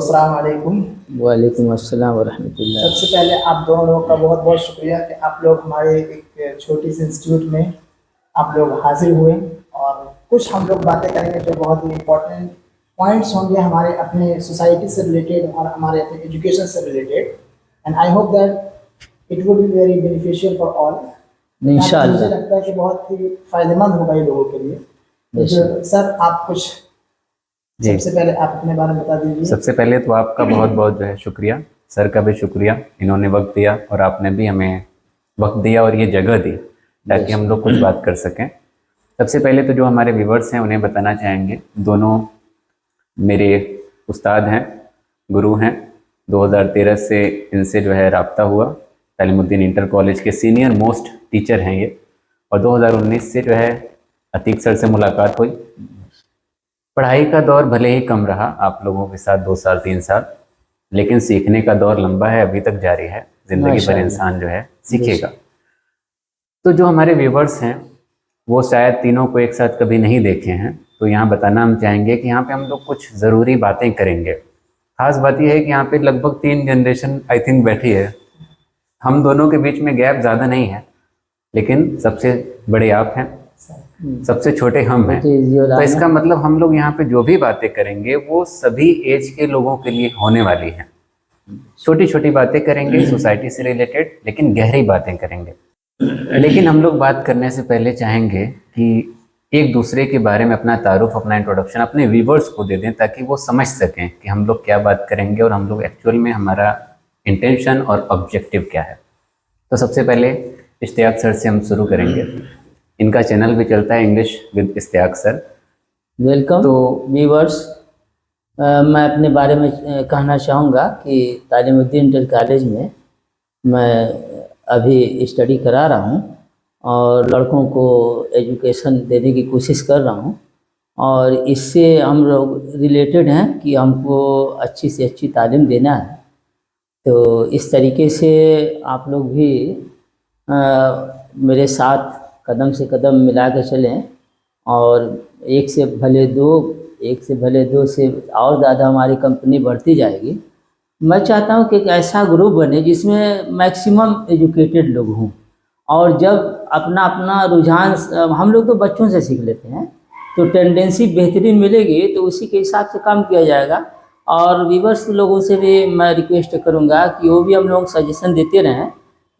अस्सलाम वालेकुम। वालेकुम अस्सलाम वरहमतुल्लाह। सबसे पहले आप दोनों लोगों का बहुत बहुत शुक्रिया कि आप लोग हमारे एक छोटी सी इंस्टीट्यूट में आप लोग हाजिर हुए और कुछ हम लोग बातें करेंगे जो बहुत ही इम्पोर्टेंट पॉइंट्स होंगे हमारे अपने सोसाइटी से रिलेटेड और हमारे अपने एजुकेशन से related. And I hope that it will be very beneficial for all. इंशाअल्लाह। मुझे लगता है कि बहुत ही फायदेमंद होगा ये लोगों के लिए। तो सर आप कुछ जी, सबसे पहले आप अपने बारे में बता दीजिए। सबसे पहले तो आपका बहुत बहुत जो है शुक्रिया, सर का भी शुक्रिया, इन्होंने वक्त दिया और आपने भी हमें वक्त दिया और ये जगह दी ताकि हम लोग कुछ बात कर सकें। सबसे पहले तो जो हमारे व्यूवर्स हैं उन्हें बताना चाहेंगे, दोनों मेरे उस्ताद हैं, गुरु हैं। 2013 से इनसे जो है राब्ता हुआ, तालिमुद्दीन इंटर कॉलेज के सीनियर मोस्ट टीचर हैं ये। और 2019 से जो है अतीक सर से मुलाकात हुई। पढ़ाई का दौर भले ही कम रहा आप लोगों के साथ 2 साल 3 साल, लेकिन सीखने का दौर लंबा है, अभी तक जारी है। जिंदगी भर इंसान जो है सीखेगा। तो जो हमारे व्यूवर्स हैं वो शायद तीनों को एक साथ कभी नहीं देखे हैं, तो यहाँ बताना हम चाहेंगे कि यहाँ पे हम लोग कुछ ज़रूरी बातें करेंगे। खास बात यह है कि यहाँ पे लगभग 3 जनरेशन आई थिंक बैठी है। हम दोनों के बीच में गैप ज़्यादा नहीं है, लेकिन सबसे बड़े आप हैं, सबसे छोटे हम हैं। तो इसका मतलब हम लोग यहाँ पे जो भी बातें करेंगे वो सभी एज के लोगों के लिए होने वाली हैं। छोटी छोटी बातें करेंगे सोसाइटी से रिलेटेड, लेकिन गहरी बातें करेंगे। लेकिन हम लोग बात करने से पहले चाहेंगे कि एक दूसरे के बारे में अपना तारुफ, अपना इंट्रोडक्शन अपने व्यूवर्स को दे दें ताकि वो समझ सकें कि हम लोग क्या बात करेंगे और हम लोग एक्चुअल में हमारा इंटेंशन और ऑब्जेक्टिव क्या है। तो सबसे पहले इश्तियाक सर से हम शुरू करेंगे। इनका चैनल भी चलता है English with Ishtiaq sir. Welcome to viewers. मैं अपने बारे में कहना चाहूँगा कि तालिमुद्दीन इंटर कॉलेज में मैं अभी स्टडी करा रहा हूँ और लड़कों को एजुकेशन देने की कोशिश कर रहा हूँ। और इससे हम लोग रिलेटेड हैं कि हमको अच्छी से अच्छी तालीम देना है। तो इस तरीके से आप लोग भी मेरे साथ कदम से कदम मिला के चलें और एक से भले दो से और ज़्यादा हमारी कंपनी बढ़ती जाएगी। मैं चाहता हूं कि एक ऐसा ग्रुप बने जिसमें मैक्सिमम एजुकेटेड लोग हों। और जब अपना अपना रुझान, हम लोग तो बच्चों से सीख लेते हैं, तो टेंडेंसी बेहतरीन मिलेगी तो उसी के हिसाब से काम किया जाएगा। और व्यूवर्स लोगों से भी मैं रिक्वेस्ट करूँगा कि वो भी हम लोग सजेशन देते रहें,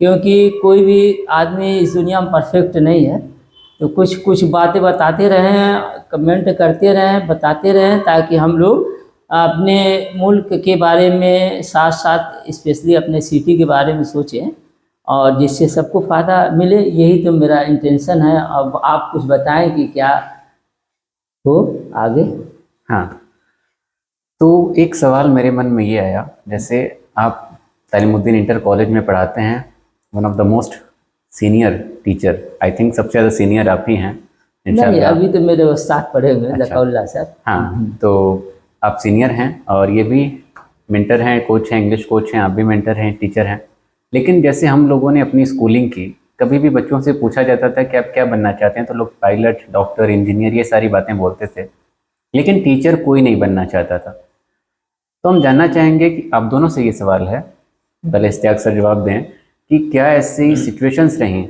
क्योंकि कोई भी आदमी इस दुनिया में परफेक्ट नहीं है। तो कुछ कुछ बातें बताते रहें, कमेंट करते रहें, बताते रहें, ताकि हम लोग अपने मुल्क के बारे में साथ साथ स्पेशली अपने सिटी के बारे में सोचें और जिससे सबको फ़ायदा मिले। यही तो मेरा इंटेंशन है। अब आप कुछ बताएं कि क्या हो आगे। हाँ, तो एक सवाल मेरे मन में ये आया, जैसे आप तालिमुद्दीन इंटर कॉलेज में पढ़ाते हैं, one of the most senior teacher, I think सबसे ज़्यादा सीनियर आप ही हैं नहीं, अभी तो मेरे उस्ताद पढ़े हुए ज़काउल्लाह सर। हाँ, तो आप सीनियर हैं और ये भी मेंटर हैं, कोच हैं, इंग्लिश कोच हैं, आप भी मेंटर हैं, टीचर हैं। लेकिन जैसे हम लोगों ने अपनी स्कूलिंग की, कभी भी बच्चों से पूछा जाता था कि आप क्या बनना चाहते हैं, तो लोग पायलट, डॉक्टर, इंजीनियर ये सारी बातें बोलते थे, लेकिन टीचर कोई नहीं बनना चाहता था। तो हम जानना चाहेंगे कि आप दोनों से ये सवाल है, पहले इश्तियाक सर जवाब दें कि क्या ऐसी सिचुएशंस रहीं,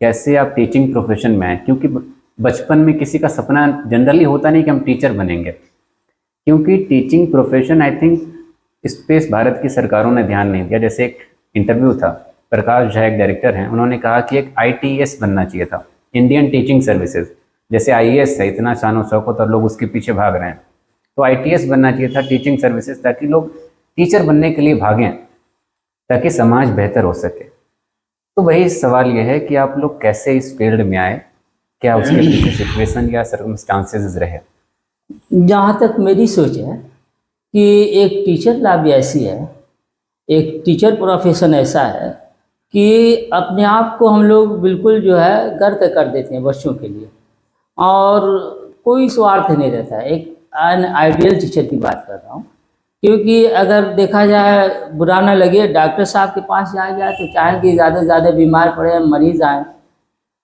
कैसे आप टीचिंग प्रोफेशन में आए? क्योंकि बचपन में किसी का सपना जनरली होता नहीं कि हम टीचर बनेंगे, क्योंकि टीचिंग प्रोफेशन आई थिंक इस पे भारत की सरकारों ने ध्यान नहीं दिया। जैसे एक इंटरव्यू था, प्रकाश झा एक डायरेक्टर हैं, उन्होंने कहा कि एक ITS बनना चाहिए था, इंडियन टीचिंग सर्विसेज। जैसे IAS है, इतना शान शौकत और लोग उसके पीछे भाग रहे हैं, तो ITS बनना चाहिए था, टीचिंग सर्विसेज, ताकि लोग टीचर बनने के लिए भागें, ताकि समाज बेहतर हो सके। तो वही सवाल यह है कि आप लोग कैसे इस फील्ड में आए, क्या उसके पीछे सिचुएशन या सर्कमस्टांसेस रहे? जहाँ तक मेरी सोच है कि एक टीचर लाभ ऐसी है, एक टीचर प्रोफेशन ऐसा है कि अपने आप को हम लोग बिल्कुल जो है गर्क कर देते हैं बच्चों के लिए, और कोई स्वार्थ नहीं रहता है। एक अन आइडियल टीचर की बात कर रहा हूँ, क्योंकि अगर देखा जाए, बुरा ना लगे, डॉक्टर साहब के पास जाया जाए तो चाहें कि ज़्यादा से ज़्यादा बीमार पड़े मरीज़ आए,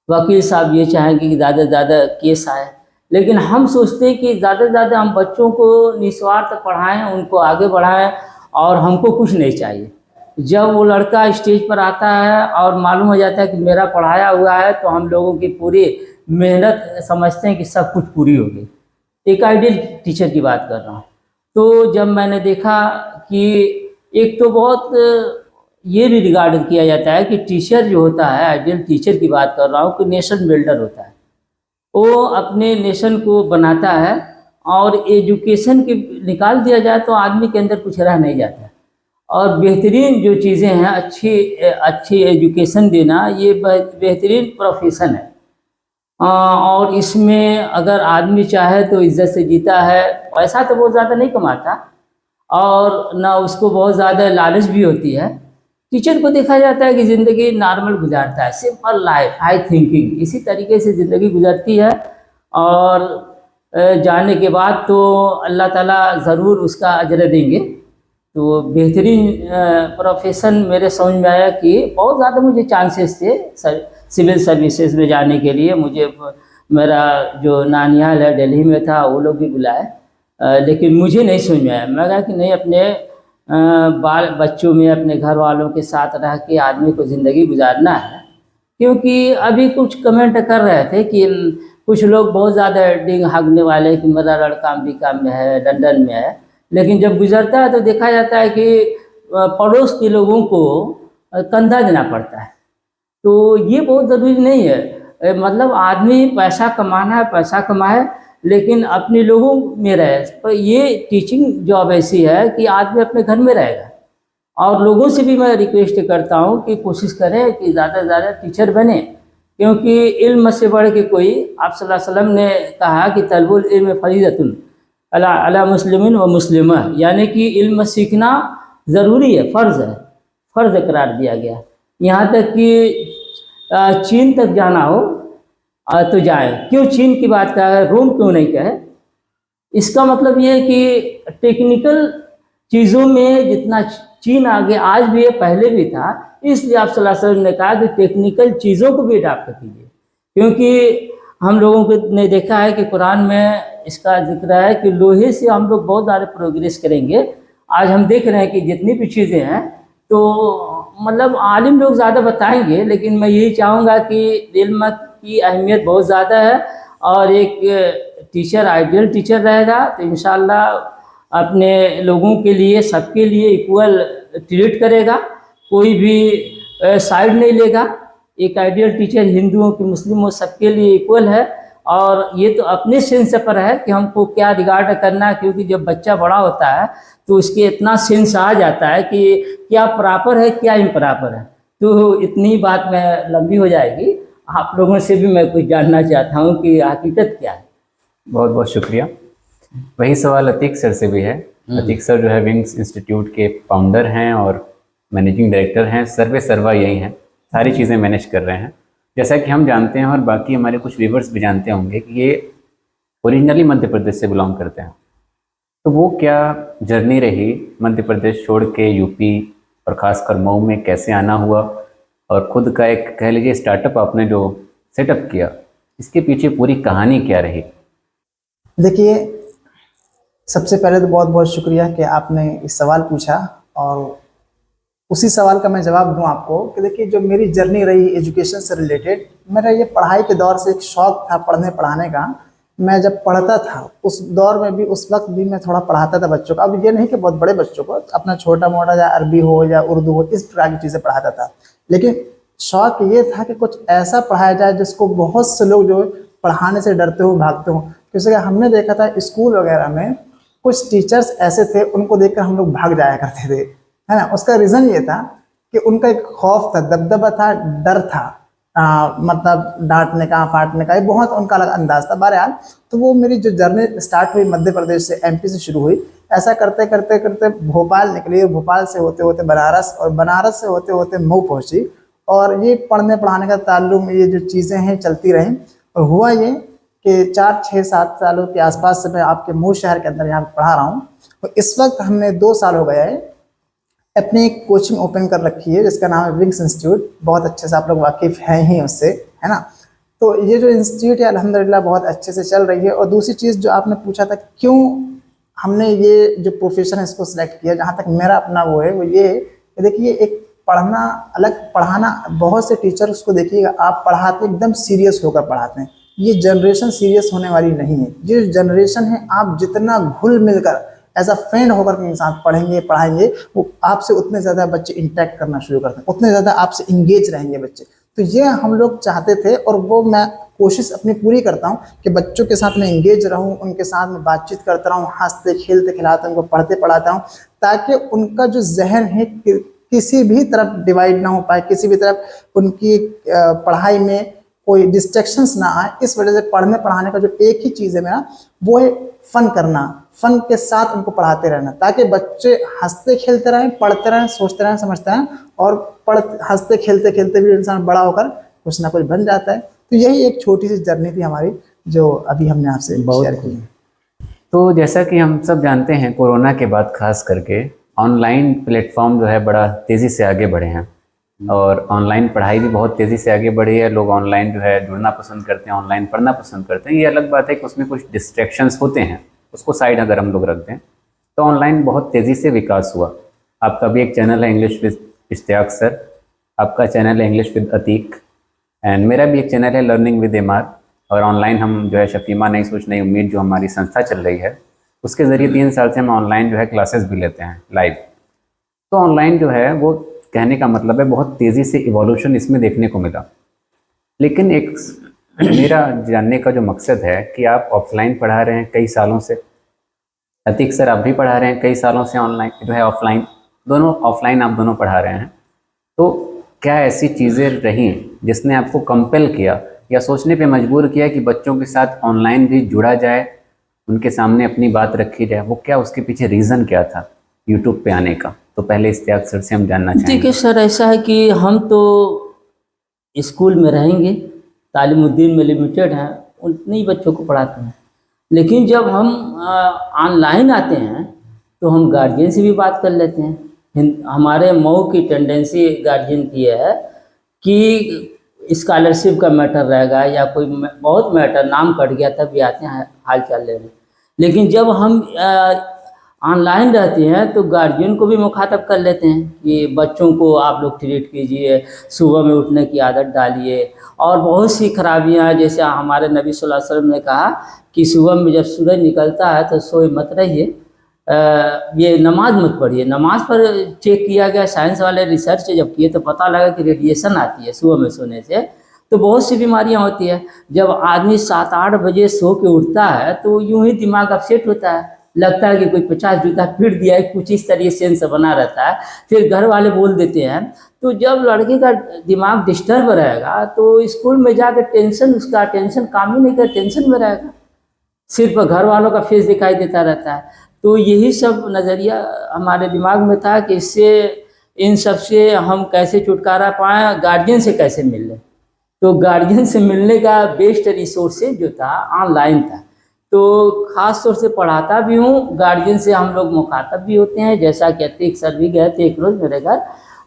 वकील साहब ये चाहेंगे कि ज़्यादा से ज़्यादा केस आए। लेकिन हम सोचते हैं कि ज़्यादा से ज़्यादा हम बच्चों को निस्वार्थ पढ़ाएं, उनको आगे बढ़ाएं और हमको कुछ नहीं चाहिए। जब वो लड़का स्टेज पर आता है और मालूम हो जाता है कि मेरा पढ़ाया हुआ है, तो हम लोगों की पूरी मेहनत समझते हैं कि सब कुछ पूरी हो गई। एक आइडियल टीचर की बात कर रहा हूँ। तो जब मैंने देखा कि एक तो बहुत ये भी रिगार्ड किया जाता है कि टीचर जो होता है, आइडियल टीचर की बात कर रहा हूँ, कि नेशन बिल्डर होता है। वो अपने नेशन को बनाता है, और एजुकेशन की निकाल दिया जाए तो आदमी के अंदर कुछ रह नहीं जाता। और बेहतरीन जो चीज़ें हैं, अच्छी एजुकेशन देना, ये बेहतरीन प्रोफेशन है। और इसमें अगर आदमी चाहे तो इज्जत से जीता है। पैसा तो बहुत ज़्यादा नहीं कमाता और ना उसको बहुत ज़्यादा लालच भी होती है। टीचर को देखा जाता है कि ज़िंदगी नॉर्मल गुजारता है, सिंपल लाइफ, हाई थिंकिंग, इसी तरीके से ज़िंदगी गुजरती है। और जाने के बाद तो अल्लाह ताला ज़रूर उसका अजर देंगे। तो बेहतरीन प्रोफेशन मेरे समझ में आया कि बहुत ज़्यादा मुझे चांसेस थे सिविल सर्विसेज में जाने के लिए। मुझे मेरा जो नानियाल है दिल्ली में था, वो लोग भी बुलाए, लेकिन मुझे नहीं समझ में आया। मैं कहा कि नहीं, अपने बाल बच्चों में अपने घर वालों के साथ रह के आदमी को ज़िंदगी गुजारना है। क्योंकि अभी कुछ कमेंट कर रहे थे कि कुछ लोग बहुत ज़्यादा डिंग हाँकने वाले कि मेरा लड़का अमेरिका में है, लंदन में है, लेकिन जब गुजरता है तो देखा जाता है कि पड़ोस के लोगों को कंधा देना पड़ता है। तो ये बहुत ज़रूरी नहीं है। मतलब आदमी पैसा कमाना है, पैसा कमाए, लेकिन अपने लोगों में रहे। पर ये टीचिंग जॉब ऐसी है कि आदमी अपने घर में रहेगा। और लोगों से भी मैं रिक्वेस्ट करता हूँ कि कोशिश करें कि ज़्यादा से ज़्यादा टीचर बने, क्योंकि इल्म से बढ़ के कोई, आप सल्लल्लाहु अलैहि वसल्लम ने कहा कि तलबुल इल्म फरीज़तुन अला मुस्लिमिन व मुस्लिमा, यानी कि इल्म सीखना ज़रूरी है, फ़र्ज़ है, फ़र्ज़ करार दिया गया। यहाँ तक कि चीन तक जाना हो तो जाए। क्यों चीन की बात कहा, रोम क्यों नहीं कहे? इसका मतलब ये है कि टेक्निकल चीज़ों में जितना चीन आगे आज भी है, पहले भी था, इसलिए आप सल्लल्लाहु अलैहि वसल्लम ने कहा कि टेक्निकल चीज़ों को भी अडॉप्ट कीजिए। क्योंकि हम लोगों को ने देखा है कि कुरान में इसका जिक्र है कि लोहे से हम लोग बहुत ज़्यादा प्रोग्रेस करेंगे। आज हम देख रहे हैं कि जितनी भी चीज़ें हैं, तो मतलब आलिम लोग ज़्यादा बताएंगे, लेकिन मैं यही चाहूँगा कि इल्म की अहमियत बहुत ज़्यादा है। और एक टीचर आइडियल टीचर रहेगा तो इंशाअल्लाह अपने लोगों के लिए, सबके लिए इक्वल ट्रीट करेगा, कोई भी साइड नहीं लेगा। एक आइडियल टीचर हिंदुओं की, मुस्लिमों, सबके लिए इक्वल है। और ये तो अपने सेंस पर है कि हमको क्या रिगार्ड करना है, क्योंकि जब बच्चा बड़ा होता है तो उसके इतना सेंस आ जाता है कि क्या प्रॉपर है, क्या इम्प्रॉपर है। तो इतनी बात में लंबी हो जाएगी। आप लोगों से भी मैं कुछ जानना चाहता हूँ कि हकीकत क्या है। बहुत बहुत शुक्रिया। वही सवाल अतीक सर से भी है। अतीक सर जो है विंग्स इंस्टीट्यूट के फाउंडर हैं और मैनेजिंग डायरेक्टर हैं। सर्वे सर्वा यही हैं, सारी चीज़ें मैनेज कर रहे हैं। जैसा कि हम जानते हैं और बाकी हमारे कुछ व्यूवर्स भी जानते होंगे कि ये ओरिजिनली मध्य प्रदेश से बिलोंग करते हैं। तो वो क्या जर्नी रही मध्य प्रदेश छोड़ के यूपी और ख़ासकर मऊ में कैसे आना हुआ, और ख़ुद का एक कह लीजिए स्टार्टअप आपने जो सेटअप किया, इसके पीछे पूरी कहानी क्या रही? देखिए, सबसे पहले तो बहुत बहुत शुक्रिया कि आपने इस सवाल पूछा, और उसी सवाल का मैं जवाब दूं आपको कि देखिए, जो मेरी जर्नी रही एजुकेशन से रिलेटेड, मेरा ये पढ़ाई के दौर से एक शौक़ था पढ़ने पढ़ाने का। मैं जब पढ़ता था उस दौर में भी, उस वक्त भी मैं थोड़ा पढ़ाता था बच्चों को। अब ये नहीं कि बहुत बड़े बच्चों को, अपना छोटा मोटा, या अरबी हो या उर्दू हो, इस प्रकार की चीज़ें पढ़ाता था। लेकिन शौक़ ये था कि कुछ ऐसा पढ़ाया जाए जिसको बहुत से लोग जो पढ़ाने से डरते हो, भागते हो। क्योंकि हमने देखा था स्कूल वगैरह में कुछ टीचर्स ऐसे थे, उनको देखकर हम लोग भाग जाया करते थे, है ना। उसका रीज़न ये था कि उनका एक खौफ था, दबदबा था, डर था, मतलब डांटने का, फाटने का, ये बहुत उनका अलग अंदाज था। बहरहाल, तो वो मेरी जो जर्नी स्टार्ट हुई मध्य प्रदेश से, एमपी से शुरू हुई। ऐसा करते करते करते भोपाल निकली, भोपाल से होते होते बनारस, और बनारस से होते होते मऊ पहुंची। और ये पढ़ने पढ़ाने का ताल्लुक, ये जो चीज़ें हैं चलती रहीं। और हुआ ये कि 4, 6, 7 सालों के आसपास से मैं आपके मऊ शहर के अंदर यहाँ पढ़ा रहा हूँ। तो इस वक्त हमने 2 साल हो गया है अपनी एक कोचिंग ओपन कर रखी है जिसका नाम है विंग्स इंस्टीट्यूट। बहुत अच्छे से आप लोग वाकिफ़ हैं ही उससे, है ना। तो ये जो इंस्टीट्यूट है अल्हम्दुलिल्लाह बहुत अच्छे से चल रही है। और दूसरी चीज़ जो आपने पूछा था क्यों हमने ये जो प्रोफेशन है इसको सिलेक्ट किया, जहाँ तक मेरा अपना वो है वो ये है कि देखिए एक पढ़ना अलग, पढ़ाना बहुत से टीचर उसको देखिएगा आप पढ़ाते एकदम सीरियस होकर पढ़ाते हैं, ये जनरेशन सीरियस होने वाली नहीं है। ये जनरेशन है आप जितना घुल मिलकर एज अ फ्रेंड होकर के इंसान पढ़ेंगे पढ़ाएंगे, वो आपसे उतने ज़्यादा बच्चे इंटरेक्ट करना शुरू करते हैं, उतने ज़्यादा आपसे इंगेज रहेंगे बच्चे। तो ये हम लोग चाहते थे और वो मैं कोशिश अपनी पूरी करता हूँ कि बच्चों के साथ मैं इंगेज रहूँ, उनके साथ में बातचीत करता रहूँ, हंसते खेलते खिलाता उनको पढ़ते पढ़ाता हूँ, ताकि उनका जो जहन है किसी भी तरफ डिवाइड ना हो पाए, किसी भी तरफ उनकी पढ़ाई में कोई डिस्ट्रैक्शंस ना आए। इस वजह से पढ़ने पढ़ाने का जो एक ही चीज़ है मेरा वो है फन करना, फन के साथ उनको पढ़ाते रहना, ताकि बच्चे हंसते खेलते रहें, पढ़ते रहें, सोचते रहें, समझते रहें। और हंसते खेलते खेलते भी इंसान बड़ा होकर कुछ ना कुछ बन जाता है। तो यही एक छोटी सी जर्नी थी हमारी जो अभी हमने आपसे शेयर की। तो जैसा कि हम सब जानते हैं कोरोना के बाद खास करके ऑनलाइन प्लेटफॉर्म जो है बड़ा तेज़ी से आगे बढ़े हैं और ऑनलाइन पढ़ाई भी बहुत तेज़ी से आगे बढ़ी है। लोग ऑनलाइन जो है जुड़ना पसंद करते हैं, ऑनलाइन पढ़ना पसंद करते हैं। ये अलग बात है कि उसमें कुछ डिस्ट्रैक्शंस होते हैं, उसको साइड अगर हम लोग रख दें तो ऑनलाइन बहुत तेज़ी से विकास हुआ। आपका भी एक चैनल है इंग्लिश विद इश्तियाक सर, आपका चैनल है इंग्लिश विद अतीक, एंड मेरा भी एक चैनल है लर्निंग विद एमआर। और ऑनलाइन हम जो है शफीमा नई सोच नई उम्मीद जो हमारी संस्था चल रही है उसके ज़रिए 3 साल से हम ऑनलाइन जो है क्लासेस भी लेते हैं लाइव। तो ऑनलाइन जो है वो कहने का मतलब है बहुत तेज़ी से इवोल्यूशन इसमें देखने को मिला। लेकिन एक मेरा जानने का जो मकसद है कि आप ऑफलाइन पढ़ा रहे हैं कई सालों से, अतीक सर आप भी पढ़ा रहे हैं कई सालों से ऑनलाइन जो है ऑफलाइन, दोनों ऑफलाइन आप दोनों पढ़ा रहे हैं। तो क्या ऐसी चीज़ें रहीं जिसने आपको कंपेल किया या सोचने पे मजबूर किया कि बच्चों के साथ ऑनलाइन भी जुड़ा जाए, उनके सामने अपनी बात रखी जाए? वो क्या, उसके पीछे रीज़न क्या था यूट्यूब पे आने का? तो पहले इश्तियाक सर से हम जानना चाहेंगे। देखिए सर, ऐसा है कि हम तो स्कूल में रहेंगे, तालीमुद्दीन में लिमिटेड हैं, उतने ही बच्चों को पढ़ाते हैं। लेकिन जब हम ऑनलाइन आते हैं तो हम गार्जियन से भी बात कर लेते हैं। हमारे मऊ की टेंडेंसी गार्जियन की है कि स्कॉलरशिप का मैटर रहेगा या कोई बहुत मैटर, नाम कट गया तब भी आते हैं हाल चाल लेने। लेकिन जब हम ऑनलाइन रहते हैं तो गार्जियन को भी मुखातब कर लेते हैं कि बच्चों को आप लोग ट्रीट कीजिए, सुबह में उठने की आदत डालिए। और बहुत सी खराबियाँ हैं, जैसे हमारे नबी सल्लल्लाहु अलैहि वसल्लम ने कहा कि सुबह में जब सूरज निकलता है तो सोए मत रहिए, ये नमाज मत पढ़िए। नमाज पर चेक किया गया, साइंस वाले रिसर्च जब किए तो पता लगा कि रेडिएशन आती है सुबह में सोने से, तो बहुत सी बीमारियां होती है। जब आदमी 7-8 बजे सो के उठता है तो यूं ही दिमाग अपसेट होता है, लगता है कि कोई 50 जूता पीट दिया है, कुछ इस तरह से बना रहता है। फिर घर वाले बोल देते हैं, तो जब लड़के का दिमाग डिस्टर्ब रहेगा तो स्कूल में जाकर टेंशन, उसका टेंशन काम ही नहीं कर, टेंशन में रहेगा, सिर्फ घर वालों का फेस दिखाई देता रहता है। तो यही सब नज़रिया हमारे दिमाग में था कि इससे, इन सब से हम कैसे छुटकारा पाएँ, गार्जियन से कैसे मिल लें। तो गार्जियन से मिलने का बेस्ट रिसोर्सेज जो था ऑनलाइन था। तो ख़ास तौर से पढ़ाता भी हूँ, गार्जियन से हम लोग मुखातब भी होते हैं। जैसा कि अतीक सर भी गए थे एक रोज़ मेरे घर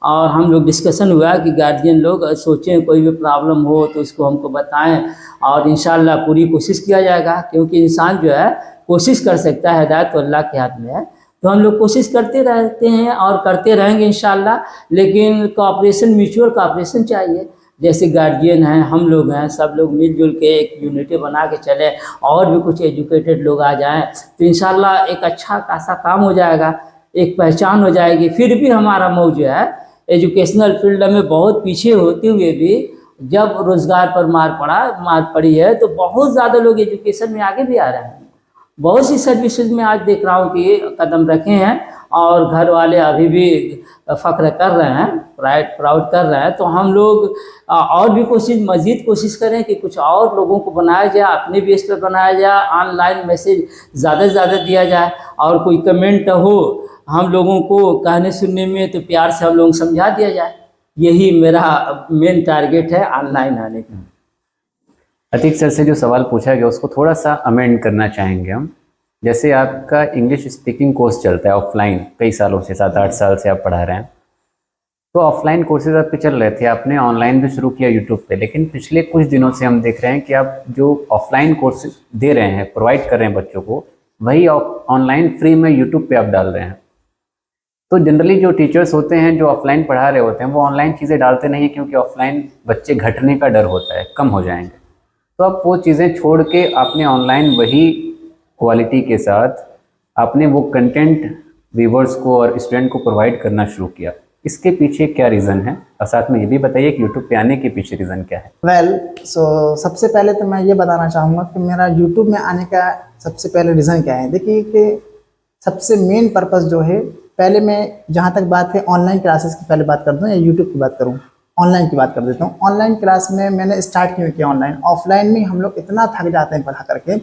और हम लोग डिस्कशन हुआ कि गार्जियन लोग सोचें कोई भी प्रॉब्लम हो तो उसको हमको बताएं और इंशाल्लाह पूरी कोशिश किया जाएगा, क्योंकि इंसान जो है कोशिश कर सकता है, हिदायत तो अल्लाह के हाथ में है। तो हम लोग कोशिश करते रहते हैं और करते रहेंगे इंशाल्लाह। लेकिन कोऑपरेशन, म्यूचुअल कोऑपरेशन चाहिए। जैसे गार्जियन हैं, हम लोग हैं, सब लोग मिलजुल के एक यूनिटी बना के चले और भी कुछ एजुकेटेड लोग आ जाएं तो इंशाल्लाह एक अच्छा खासा काम हो जाएगा, एक पहचान हो जाएगी। फिर भी हमारा मऊ जो है एजुकेशनल फील्ड में बहुत पीछे होते हुए भी जब रोज़गार पर मार पड़ी है तो बहुत ज़्यादा लोग एजुकेशन में आगे भी आ रहे हैं। बहुत सी सर्विसेज में आज देख रहा हूँ कि कदम रखे हैं और घर वाले अभी भी फ़ख्र कर रहे हैं, प्राउड कर रहे हैं। तो हम लोग और भी मज़ीद कोशिश करें कि कुछ और लोगों को बनाया जाए, अपने बेस पर बनाया जाए, ऑनलाइन मैसेज ज़्यादा से ज़्यादा दिया जाए और कोई कमेंट हो हम लोगों को कहने सुनने में तो प्यार से हम लोग समझा दिया जाए। यही मेरा मेन टारगेट है ऑनलाइन आने का। अतीक सर से जो सवाल पूछा गया उसको थोड़ा सा अमेंड करना चाहेंगे हम। जैसे आपका इंग्लिश स्पीकिंग कोर्स चलता है ऑफलाइन कई सालों से, 7-8 साल से आप पढ़ा रहे हैं, तो ऑफलाइन कोर्सेज आपके चल रहे थे, आपने ऑनलाइन भी शुरू किया यूट्यूब पे, लेकिन पिछले कुछ दिनों से हम देख रहे हैं कि आप जो ऑफलाइन कोर्सेज दे रहे हैं, प्रोवाइड कर रहे हैं बच्चों को, वही ऑनलाइन फ्री में यूट्यूब पे आप डाल रहे हैं। तो जनरली जो टीचर्स होते हैं जो ऑफलाइन पढ़ा रहे होते हैं वो ऑनलाइन चीज़ें डालते नहीं हैं, क्योंकि ऑफलाइन बच्चे घटने का डर होता है, कम हो जाएंगे। तो आप वो चीज़ें छोड़ के आपने ऑनलाइन वही क्वालिटी के साथ आपने वो कंटेंट व्यूवर्स को और स्टूडेंट को प्रोवाइड करना शुरू किया। इसके पीछे क्या रीज़न है, और साथ में ये भी बताइए कि यूट्यूब पे आने के पीछे रीज़न क्या है। सबसे पहले तो मैं ये बताना चाहूँगा कि मेरा यूट्यूब में आने का सबसे पहले रीज़न क्या है। देखिए कि सबसे मेन पर्पस जो है, पहले मैं जहाँ तक बात है ऑनलाइन क्लासेस की पहले बात कर दूँ या यूट्यूब की बात करूँ, ऑनलाइन की बात कर देता हूँ। ऑनलाइन क्लास में मैंने स्टार्ट क्यों किया ऑनलाइन, ऑफलाइन में हम लोग इतना थक जाते हैं पढ़ा करके,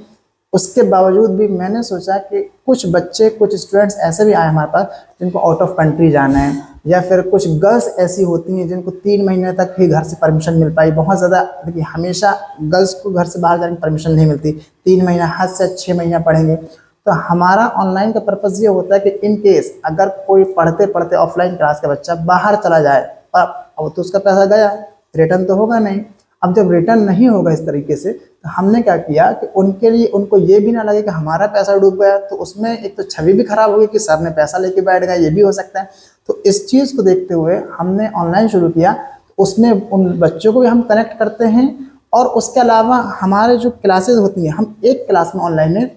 उसके बावजूद भी मैंने सोचा कि कुछ बच्चे, कुछ स्टूडेंट्स ऐसे भी आए हमारे पास जिनको आउट ऑफ कंट्री जाना है, या फिर कुछ गर्ल्स ऐसी होती हैं जिनको 3 महीने तक ही घर से परमिशन मिल पाई। बहुत ज़्यादा देखिए, हमेशा गर्ल्स को घर से बाहर जाने की परमिशन नहीं मिलती, 3 महीना हद से 6 महीना पढ़ेंगे। तो हमारा ऑनलाइन का पर्पज़ ये होता है कि इन केस अगर कोई पढ़ते पढ़ते ऑफलाइन क्लास का बच्चा बाहर चला जाए, अब तो उसका पैसा गया, रिटर्न तो होगा नहीं। अब जब रिटर्न नहीं होगा इस तरीके से, तो हमने क्या किया कि उनके लिए, उनको ये भी ना लगे कि हमारा पैसा डूब गया, तो उसमें एक तो छवि भी खराब होगी कि सर ने पैसा लेके बैठ गया, ये भी हो सकता है। तो इस चीज़ को देखते हुए हमने ऑनलाइन शुरू किया। उसमें उन बच्चों को भी हम कनेक्ट करते हैं, और उसके अलावा हमारे जो क्लासेज होती हैं, हम एक क्लास में ऑनलाइन में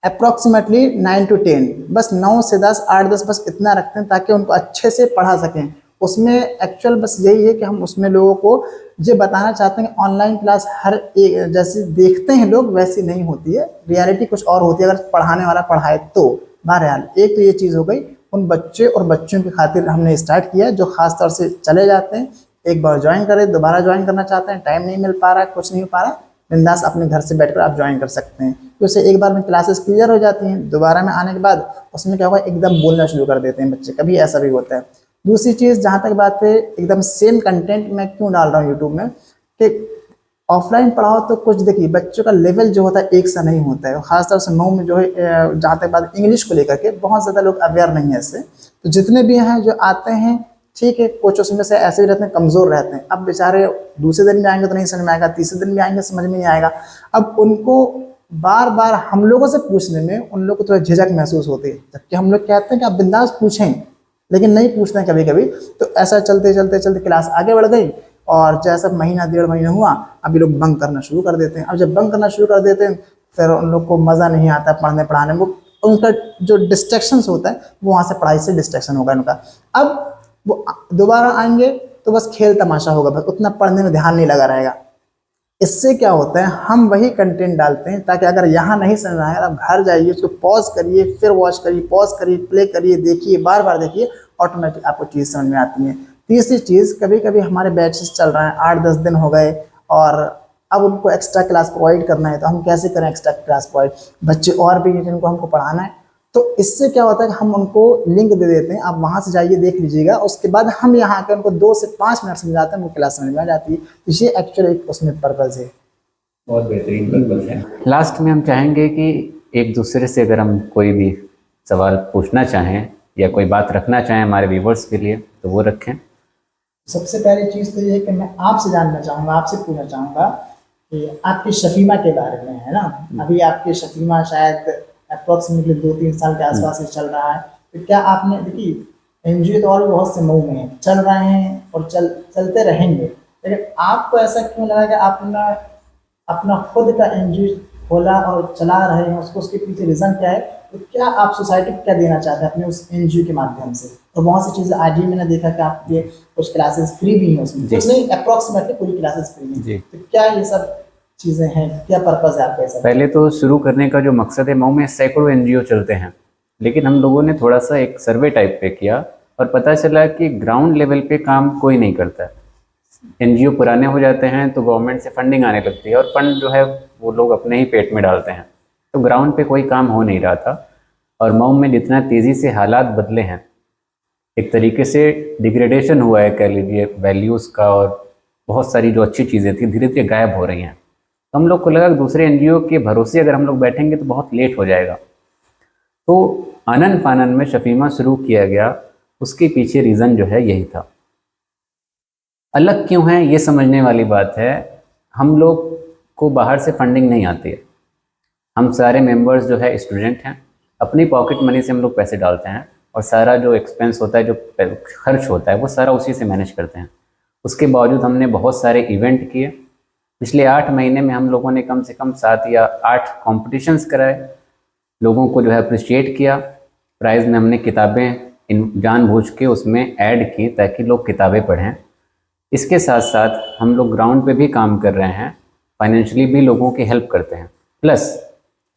अप्रॉक्सीमेटली 9 to 10, बस 9 से 10, 8-10 बस इतना रखते हैं ताकि उनको अच्छे से पढ़ा सकें। उसमें एक्चुअल बस यही है कि हम उसमें लोगों को ये बताना चाहते हैं कि ऑनलाइन क्लास हर एक जैसे देखते हैं लोग वैसी नहीं होती है, रियलिटी कुछ और होती है अगर पढ़ाने वाला पढ़ाए तो। बहरहाल एक तो ये चीज़ हो गई, उन बच्चे और बच्चों की खातिर हमने स्टार्ट किया जो ख़ास तौर से चले जाते हैं, एक बार ज्वाइन करें, दोबारा ज्वाइन करना चाहते हैं, टाइम नहीं मिल पा रहा, कुछ नहीं हो पा रहा, बिंदास अपने घर से बैठकर आप ज्वाइन कर सकते हैं। तो उससे एक बार में क्लासेस क्लियर हो जाती हैं, दोबारा में आने के बाद उसमें क्या होगा, एकदम बोलना शुरू कर देते हैं बच्चे, कभी ऐसा भी होता है। दूसरी चीज़, जहाँ तक बात है एकदम सेम कंटेंट मैं क्यों डाल रहा हूँ यूट्यूब में, कि ऑफलाइन पढ़ाओ तो कुछ देखिए बच्चों का लेवल जो होता है एक सा नहीं होता है, खासतौर से मऊ में जो है, जहाँ तक बात इंग्लिश को लेकर के बहुत ज़्यादा लोग अवेयर नहीं है इससे। तो जितने भी हैं जो आते हैं, ठीक है, कुछ उसमें से ऐसे भी रहते हैं कमज़ोर रहते हैं, अब बेचारे दूसरे दिन भी आएंगे तो नहीं समझ में आएगा, तीसरे दिन भी आएंगे समझ में नहीं आएगा। अब उनको बार बार हम लोगों से पूछने में उन लोग को थोड़ा झिझक महसूस होती है, जबकि हम लोग कहते हैं कि आप बिंदास पूछें, लेकिन नहीं पूछते हैं कभी कभी। तो ऐसा चलते चलते चलते क्लास आगे बढ़ गई, और जैसा महीना 1.5 महीना हुआ, अभी लोग बंक करना शुरू कर देते हैं। अब जब बंक करना शुरू कर देते हैं, फिर उन लोग को मज़ा नहीं आता पढ़ने पढ़ाने में, वो उनका जो डिस्ट्रैक्शंस होता है वो वहाँ से पढ़ाई से डिस्ट्रैक्शन होगा उनका। अब वो दोबारा आएंगे तो बस खेल तमाशा होगा, बस उतना पढ़ने में ध्यान नहीं लगा रहेगा। इससे क्या होता है, हम वही कंटेंट डालते हैं ताकि अगर यहाँ नहीं समझ में आएगा, आप घर जाइए, उसको पॉज करिए, फिर वॉच करिए, पॉज करिए, प्ले करिए, देखिए, बार बार देखिए, ऑटोमेटिक आपको चीज़ समझ में आती है। तीसरी चीज़, कभी कभी हमारे बैचेस चल रहे हैं, 8-10 दिन हो गए, और अब उनको एक्स्ट्रा क्लास प्रोवाइड करना है, तो हम कैसे करें एक्स्ट्रा क्लास प्रोवाइड, बच्चे और भी जिनको हमको पढ़ाना है। तो इससे क्या होता है कि हम उनको लिंक दे देते हैं, आप वहाँ से जाइए देख लीजिएगा, उसके बाद हम यहाँ आकर उनको 2 से 5 मिनट समझाते हैं, उनको क्लास समझ में आ जाती है। तो ये एक्चुअली एक उसमें पर्पज़ है, बहुत बेहतरीन पर्पज़ है। लास्ट में हम चाहेंगे कि एक दूसरे से अगर हम कोई भी सवाल पूछना चाहें या कोई बात रखना चाहें हमारे व्यूवर्स के लिए, तो वो रखें। सबसे पहली चीज़ तो ये है कि मैं आपसे जानना चाहूँगा, आपसे पूछना चाहूँगा कि आपकी शफीमा के बारे में, है ना। अभी आपकी शफीमा शायद अप्रॉक्सीमेटली 2-3 साल के आसपास ही चल रहा है। तो क्या आपने, देखिए एनजीओ तो और भी बहुत से मऊ में हैं, चल रहे हैं और चलते रहेंगे, लेकिन आपको ऐसा क्यों लगा कि आपने अपना खुद का एनजीओ खोला और चला रहे हैं, उसके पीछे रीज़न क्या है? तो क्या आप सोसाइटी को क्या देना चाहते हैं अपने उस एनजीओ के माध्यम से? और बहुत सी चीज़ें आज ही मैंने देखा कि आपके कुछ क्लासेस फ्री भी हैं उसमें, कुछ नहीं, अप्रॉक्सीमेटली पूरी क्लासेस फ्री हैं। तो क्या ये सब चीज़ें हैं, क्या पर्पज़ है आपका ऐसा? पहले तो शुरू करने का जो मकसद है, मऊ में सैकड़ों एनजीओ चलते हैं, लेकिन हम लोगों ने थोड़ा सा एक सर्वे टाइप पे किया और पता चला कि ग्राउंड लेवल पे काम कोई नहीं करता है। एनजीओ पुराने हो जाते हैं तो गवर्नमेंट से फंडिंग आने लगती है, और फंड जो है वो लोग अपने ही पेट में डालते हैं, तो ग्राउंड पे कोई काम हो नहीं रहा था। और मऊ में जितना तेज़ी से हालात बदले हैं, एक तरीके से डिग्रेडेशन हुआ है कह लीजिए वैल्यूज़ का, और बहुत सारी जो अच्छी चीज़ें थी धीरे धीरे गायब हो रही हैं। तो हम लोग को लगा कि दूसरे एनजीओ के भरोसे अगर हम लोग बैठेंगे तो बहुत लेट हो जाएगा। तो आनन फानन में शफीमा शुरू किया गया, उसके पीछे रीज़न जो है यही था अलग क्यों है ये समझने वाली बात है। हम लोग को बाहर से फंडिंग नहीं आती है, हम सारे मेंबर्स जो है स्टूडेंट हैं, अपनी पॉकेट मनी से हम लोग पैसे डालते हैं और सारा जो एक्सपेंस होता है, जो खर्च होता है, वो सारा उसी से मैनेज करते हैं। उसके बावजूद हमने बहुत सारे इवेंट किए। पिछले 8 महीने में हम लोगों ने कम से कम 7 या 8 कॉम्पिटिशन्स कराए, लोगों को जो है अप्रिशिएट किया। प्राइज़ में हमने किताबें जानबूझ के उसमें ऐड की ताकि लोग किताबें पढ़ें। इसके साथ साथ हम लोग ग्राउंड पे भी काम कर रहे हैं, फाइनेंशियली भी लोगों की हेल्प करते हैं। प्लस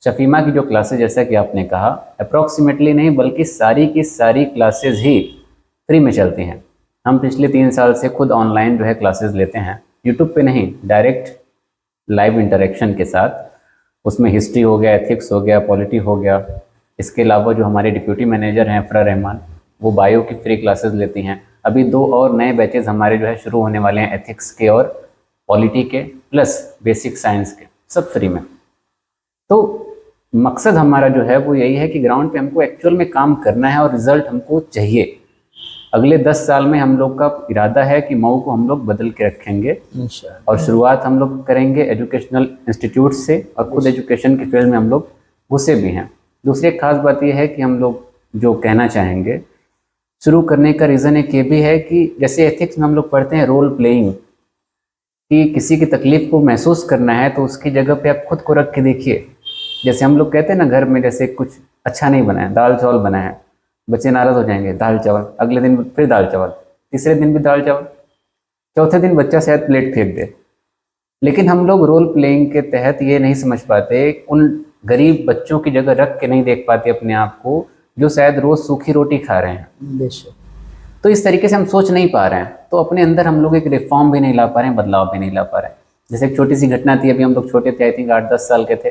शफीमा की जो क्लासेज, जैसा कि आपने कहा, अप्रॉक्सीमेटली नहीं बल्कि सारी की सारी क्लासेज ही फ्री में चलती हैं। हम पिछले 3 साल से खुद ऑनलाइन जो है क्लासेस लेते हैं, यूट्यूब पे नहीं, डायरेक्ट लाइव इंटरेक्शन के साथ। उसमें हिस्ट्री हो गया, एथिक्स हो गया, पॉलिटी हो गया। इसके अलावा जो हमारे डिप्यूटी मैनेजर हैं अफरा रहमान, वो बायो की फ्री क्लासेस लेती हैं। अभी 2 और नए बैचेज़ हमारे जो है शुरू होने वाले हैं, एथिक्स के और पॉलिटी के, प्लस बेसिक साइंस के, सब फ्री में। तो मकसद हमारा जो है वो यही है कि ग्राउंड पे हमको एक्चुअल में काम करना है और रिज़ल्ट हमको चाहिए। अगले 10 साल में हम लोग का इरादा है कि मऊ को हम लोग बदल के रखेंगे और शुरुआत हम लोग करेंगे एजुकेशनल इंस्टीट्यूट से, और खुद एजुकेशन की फील्ड में हम लोग घुसे भी हैं। दूसरी एक खास बात यह है कि हम लोग जो कहना चाहेंगे शुरू करने का रीज़न एक ये भी है कि जैसे एथिक्स में हम लोग पढ़ते हैं रोल प्लेइंग, कि किसी की तकलीफ़ को महसूस करना है तो उसकी जगह पे आप खुद को रख के देखिए। जैसे हम लोग कहते हैं ना, घर में जैसे कुछ अच्छा नहीं बना है, दाल चावल बना है, बच्चे नाराज़ हो जाएंगे, दाल चावल, अगले दिन फिर दाल चावल, तीसरे दिन भी दाल चावल, चौथे दिन बच्चा शायद प्लेट फेंक दे। लेकिन हम लोग रोल प्लेइंग के तहत ये नहीं समझ पाते, उन गरीब बच्चों की जगह रख के नहीं देख पाते अपने आप को, जो शायद रोज़ सूखी रोटी खा रहे हैं। तो इस तरीके से हम सोच नहीं पा रहे हैं, तो अपने अंदर हम लोग एक रिफॉर्म भी नहीं ला पा रहे हैं, बदलाव भी नहीं ला पा रहे हैं। जैसे एक छोटी सी घटना थी, अभी हम लोग छोटे थे, आई थिंक 8-10 साल के थे,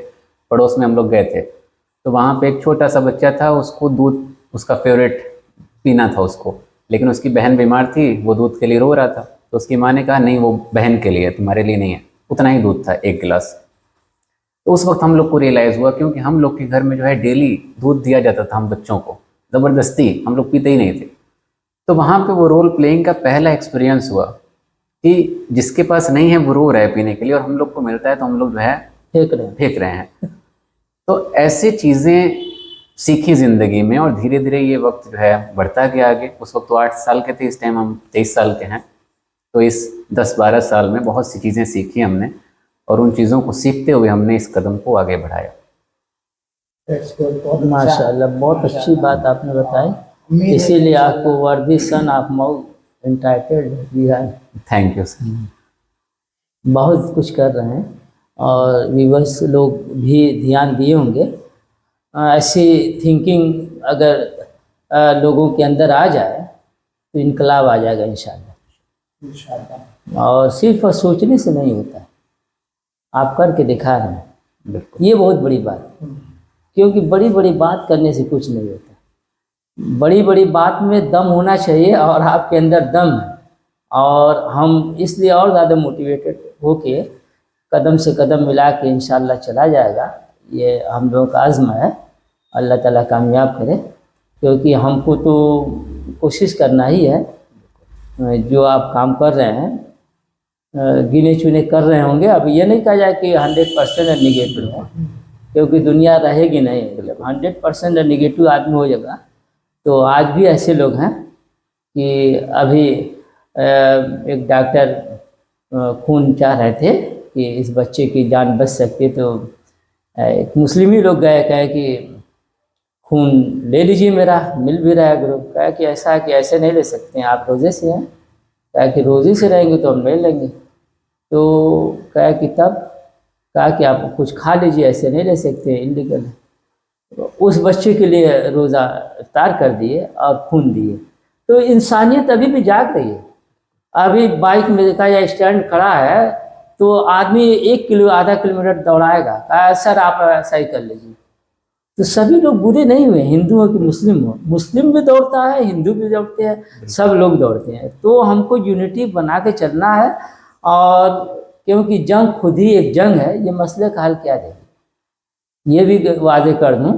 पड़ोस में हम लोग गए थे, तो वहाँ पे एक छोटा सा बच्चा था, उसको दूध उसका फेवरेट पीना था उसको, लेकिन उसकी बहन बीमार थी, वो दूध के लिए रो रहा था। तो उसकी माँ ने कहा नहीं, वो बहन के लिए, तुम्हारे लिए नहीं है। उतना ही दूध था, 1 गिलास। तो उस वक्त हम लोग को रियलाइज़ हुआ, क्योंकि हम लोग के घर में जो है डेली दूध दिया जाता था हम बच्चों को, ज़बरदस्ती, हम लोग पीते ही नहीं थे। तो वहाँ पे वो रोल प्लेइंग का पहला एक्सपीरियंस हुआ कि जिसके पास नहीं है वो रो रहा है पीने के लिए, और हम लोग को मिलता है तो हम लोग जो है फेंक रहे हैं। तो ऐसे चीज़ें सीखी ज़िंदगी में, और धीरे धीरे ये वक्त जो है बढ़ता गया आगे। उस वक्त तो 8 साल के थे, इस टाइम हम 23 साल के हैं। तो इस 10-12 साल में बहुत सी चीज़ें सीखी हमने, और उन चीज़ों को सीखते हुए हमने इस कदम को आगे बढ़ाया। माशाल्लाह, बहुत अच्छी बात आपने बताई, इसीलिए आपको worthy son of Mau entitled we are. Thank you sir. बहुत कुछ कर रहे हैं, और व्यूअर्स लोग भी ध्यान दिए होंगे। ऐसी थिंकिंग अगर लोगों के अंदर आ जाए तो इनकलाब आ जाएगा इंशाल्लाह। और सिर्फ सोचने से नहीं होता है, आप करके दिखा रहे हैं, ये बहुत बड़ी बात है। क्योंकि बड़ी बड़ी बात करने से कुछ नहीं होता, बड़ी बड़ी बात में दम होना चाहिए, और आपके अंदर दम है। और हम इसलिए और ज़्यादा मोटिवेटेड होके कदम से कदम मिला के इंशाल्लाह चला जाएगा। ये हम लोगों का आज़्म है, अल्लाह ताला कामयाब करे। क्योंकि हमको तो कोशिश करना ही है। जो आप काम कर रहे हैं, गिने चुने कर रहे होंगे, अब ये नहीं कहा जाए कि 100% निगेटिव है, क्योंकि दुनिया रहेगी नहीं। जब 100% निगेटिव आदमी हो जाएगा, तो आज भी ऐसे लोग हैं कि अभी एक डॉक्टर खून चाह रहे थे कि इस बच्चे की जान बच सकती है, तो एक मुस्लिम ही लोग गए, कहे कि खून ले लीजिए मेरा, मिल भी रहा है ग्रुप। कहा कि ऐसा है कि ऐसे नहीं ले सकते हैं, आप रोज़े से हैं। कहा कि रोज़े से रहेंगे तो हम ले लेंगे। तो कहा कि तब, कहा कि आप कुछ खा लीजिए, ऐसे नहीं ले सकते, इलीगल है। तो उस बच्चे के लिए रोज़ा इफ्तार कर दिए और खून दिए। तो इंसानियत अभी भी जाग रही है। अभी बाइक में देखा या स्टैंड खड़ा है तो आदमी 1 किलो आधा किलोमीटर दौड़ाएगा, कहा सर आप ऐसा ही कर लीजिए। तो सभी लोग बुरे नहीं हुए, हिंदू हो कि मुस्लिम हो, मुस्लिम भी दौड़ता है, हिंदू भी दौड़ते हैं, सब लोग दौड़ते हैं। तो हमको यूनिटी बना के चलना है। और क्योंकि जंग खुद ही एक जंग है, ये मसले का हल क्या देगी। ये भी वादे कर दूँ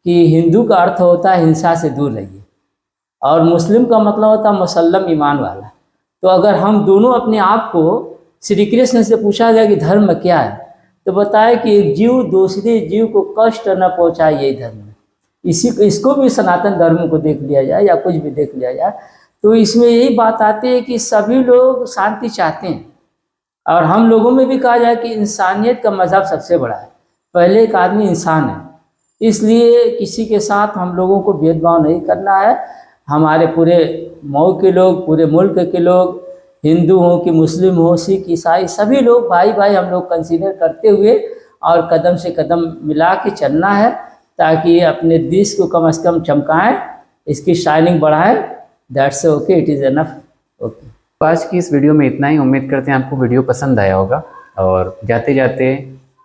कि हिंदू का अर्थ होता है हिंसा से दूर रहिए, और मुस्लिम का मतलब होता है मुसल्लम ईमान वाला। तो अगर हम दोनों अपने आप को श्री कृष्ण से पूछा जाए कि धर्म क्या है, तो बताए कि एक जीव दूसरे जीव को कष्ट न पहुंचाए, यही धर्म है। इसको भी सनातन धर्म को देख लिया जाए या कुछ भी देख लिया जाए, तो इसमें यही बात आती है कि सभी लोग शांति चाहते हैं। और हम लोगों में भी कहा जाए कि इंसानियत का मजहब सबसे बड़ा है। पहले एक आदमी इंसान है, इसलिए किसी के साथ हम लोगों को भेदभाव नहीं करना है। हमारे पूरे मऊ के लोग, पूरे मुल्क के लोग, हिंदू हो कि मुस्लिम हो, सिख ईसाई, सभी लोग भाई भाई हम लोग कंसीडर करते हुए और कदम से कदम मिला के चलना है, ताकि अपने देश को कम से कम चमकाएं, इसकी शाइनिंग बढ़ाएं। That's okay, it is enough. Okay, तो आज की इस वीडियो में इतना ही। उम्मीद करते हैं आपको वीडियो पसंद आया होगा। और जाते जाते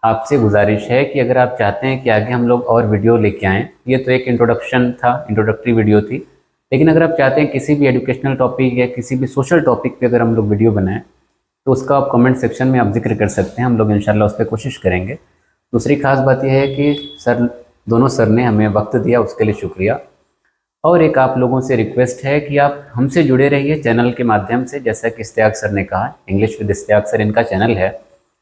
आपसे गुजारिश है कि अगर आप चाहते हैं कि आगे हम लोग और वीडियो लेके आएँ, ये तो एक इंट्रोडक्शन था, इंट्रोडक्टरी वीडियो थी, लेकिन अगर आप चाहते हैं किसी भी एजुकेशनल टॉपिक या किसी भी सोशल टॉपिक पे अगर हम लोग वीडियो बनाएं, तो उसका आप कमेंट सेक्शन में आप जिक्र कर सकते हैं। हम लोग इंशाल्लाह उस पर कोशिश करेंगे। दूसरी खास बात यह है कि दोनों सर ने हमें वक्त दिया, उसके लिए शुक्रिया। और एक आप लोगों से रिक्वेस्ट है कि आप हमसे जुड़े रहिए चैनल के माध्यम से। जैसा कि इश्तियाक सर ने कहा, इंग्लिश विद इश्तियाक सर इनका चैनल है,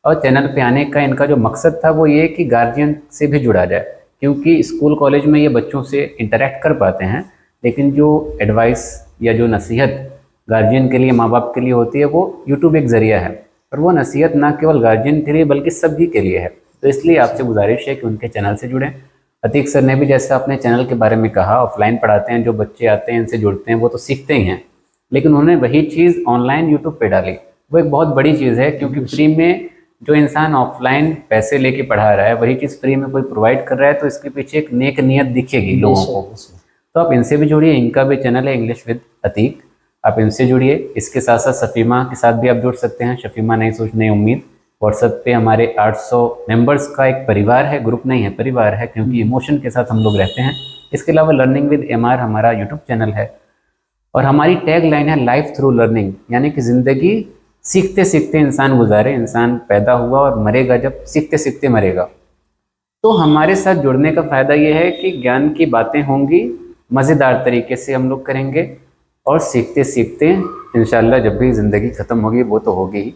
और चैनल पे आने का इनका जो मकसद था वो ये कि गार्जियन से भी जुड़ा जाए, क्योंकि स्कूल कॉलेज में ये बच्चों से इंटरेक्ट कर पाते हैं, लेकिन जो एडवाइस या जो नसीहत गार्जियन के लिए, माँ बाप के लिए होती है, वो यूट्यूब एक ज़रिया है। और वो नसीहत ना केवल गार्जियन के लिए बल्कि सभी के लिए है। तो इसलिए आपसे गुजारिश है कि उनके चैनल से जुड़ें। अतीक सर ने भी जैसा अपने चैनल के बारे में कहा, ऑफलाइन पढ़ाते हैं, जो बच्चे आते हैं इनसे जुड़ते हैं वो तो सीखते ही हैं, लेकिन उन्होंने वही चीज़ ऑनलाइन यूट्यूब पे डाली। वो एक बहुत बड़ी चीज़ है, क्योंकि फ्री में जो इंसान ऑफलाइन पैसे लेके पढ़ा रहा है, वही चीज़ फ्री में कोई प्रोवाइड कर रहा है, तो इसके पीछे एक नेक नियत दिखेगी लोगों को। तो आप इनसे भी जुड़िए। इनका भी चैनल है इंग्लिश विद अतीक, आप इनसे जुड़िए। इसके साथ साथ सफ़ीमा के साथ भी आप जुड़ सकते हैं। सफ़ीमा नई सोच नई उम्मीद, व्हाट्सएप पे हमारे 800 मेंबर्स का एक परिवार है, ग्रुप नहीं है, परिवार है, क्योंकि इमोशन के साथ हम लोग रहते हैं। इसके अलावा लर्निंग विद एमआर हमारा यूट्यूब चैनल है, और हमारी टैग लाइन है लाइफ थ्रू लर्निंग, यानी कि ज़िंदगी सीखते सीखते इंसान गुजारे। इंसान पैदा हुआ और मरेगा जब, सीखते सीखते मरेगा। तो हमारे साथ जुड़ने का फ़ायदा ये है कि ज्ञान की बातें होंगी, मज़ेदार तरीके से हम लोग करेंगे, और सीखते सीखते इंशाल्लाह जब भी ज़िंदगी ख़त्म होगी, वो तो होगी ही।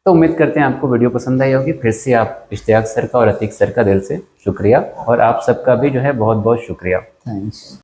तो उम्मीद करते हैं आपको वीडियो पसंद आई होगी। फिर से आप इश्तियाक सर का और अतीक सर का दिल से शुक्रिया, और आप सबका भी जो है बहुत बहुत शुक्रिया। थैंक्स।